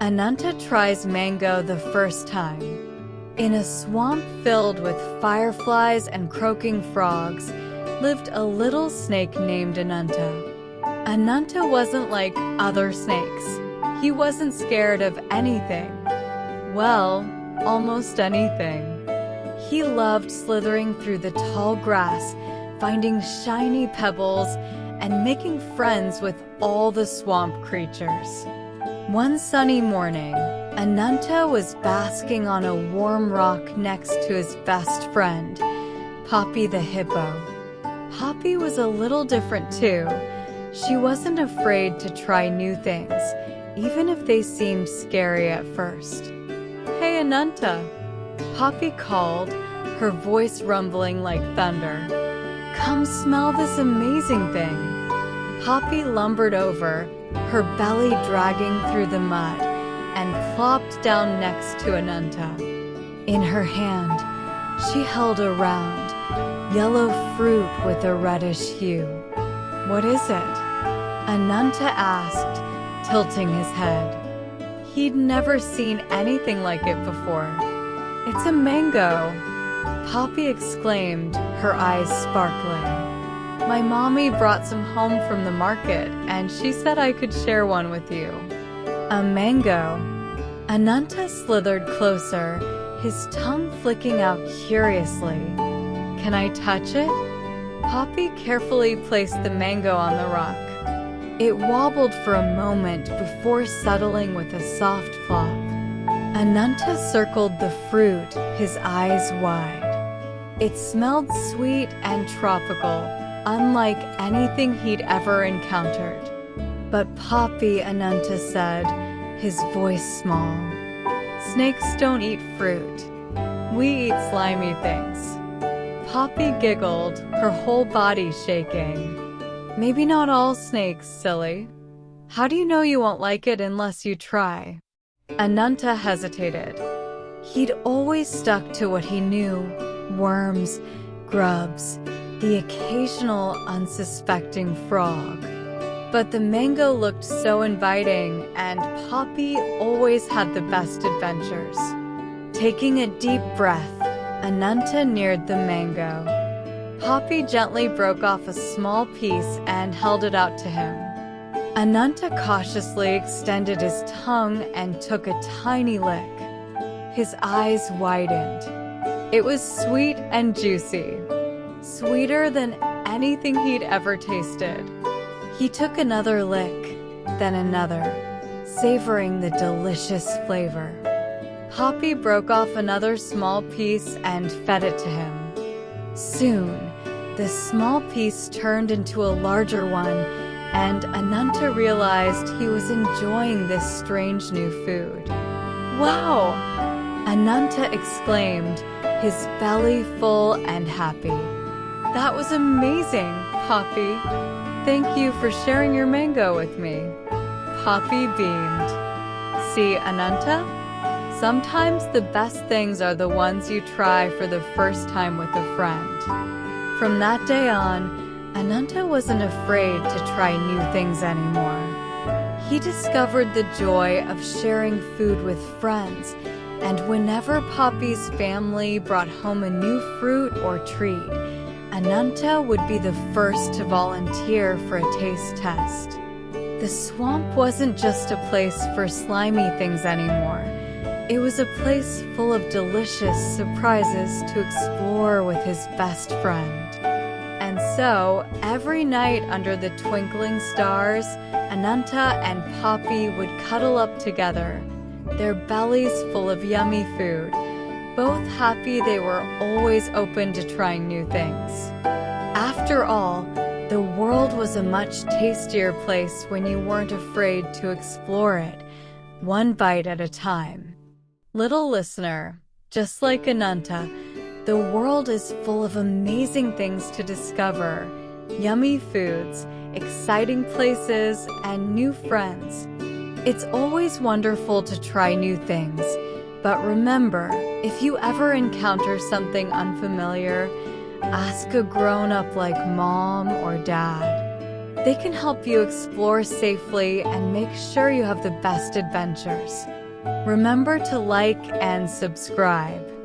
Ananta tries mango the first time. In a swamp filled with fireflies and croaking frogs lived a little snake named Ananta. Ananta wasn't like other snakes. He wasn't scared of anything. Well, almost anything. He loved slithering through the tall grass, finding shiny pebbles, and making friends with all the swamp creatures. One sunny morning, Ananta was basking on a warm rock next to his best friend, Poppy the hippo. Poppy was a little different too. She wasn't afraid to try new things, even if they seemed scary at first. "Hey, Ananta," Poppy called, her voice rumbling like thunder. "Come smell this amazing thing." Poppy lumbered over, her belly dragging through the mud, and plopped down next to Ananta. In her hand, she held a round, yellow fruit with a reddish hue. "What is it?" Ananta asked, tilting his head. He'd never seen anything like it before. "It's a mango," Poppy exclaimed, her eyes sparkling. "My mommy brought some home from the market, and she said I could share one with you." "A mango?" Ananta slithered closer, his tongue flicking out curiously. "Can I touch it?" Poppy carefully placed the mango on the rock. It wobbled for a moment before settling with a soft plop. Ananta circled the fruit, his eyes wide. It smelled sweet and tropical, unlike anything he'd ever encountered. "But Poppy," Ananta said, his voice small, "snakes don't eat fruit. We eat slimy things." Poppy giggled, her whole body shaking. "Maybe not all snakes, silly. How do you know you won't like it unless you try?" Ananta hesitated. He'd always stuck to what he knew: worms, grubs, the occasional unsuspecting frog. But the mango looked so inviting, and Poppy always had the best adventures. Taking a deep breath, Ananta neared the mango. Poppy gently broke off a small piece and held it out to him. Ananta cautiously extended his tongue and took a tiny lick. His eyes widened. It was sweet and juicy, sweeter than anything he'd ever tasted. He took another lick, then another, savoring the delicious flavor. Poppy broke off another small piece and fed it to him. Soon, the small piece turned into a larger one, and Ananta realized he was enjoying this strange new food. "Wow!" Ananta exclaimed, his belly full and happy. "That was amazing, Poppy. Thank you for sharing your mango with me." Poppy beamed. "See, Ananta? Sometimes the best things are the ones you try for the first time with a friend." From that day on, Ananta wasn't afraid to try new things anymore. He discovered the joy of sharing food with friends, and whenever Poppy's family brought home a new fruit or treat, Ananta would be the first to volunteer for a taste test. The swamp wasn't just a place for slimy things anymore. It was a place full of delicious surprises to explore with his best friend. And so, every night under the twinkling stars, Ananta and Poppy would cuddle up together, their bellies full of yummy food, both happy they were always open to trying new things. After all, the world was a much tastier place when you weren't afraid to explore it, one bite at a time. Little listener, just like Ananta, the world is full of amazing things to discover, yummy foods, exciting places, and new friends. It's always wonderful to try new things, but remember, if you ever encounter something unfamiliar, ask a grown-up like mom or dad. They can help you explore safely and make sure you have the best adventures. Remember to like and subscribe.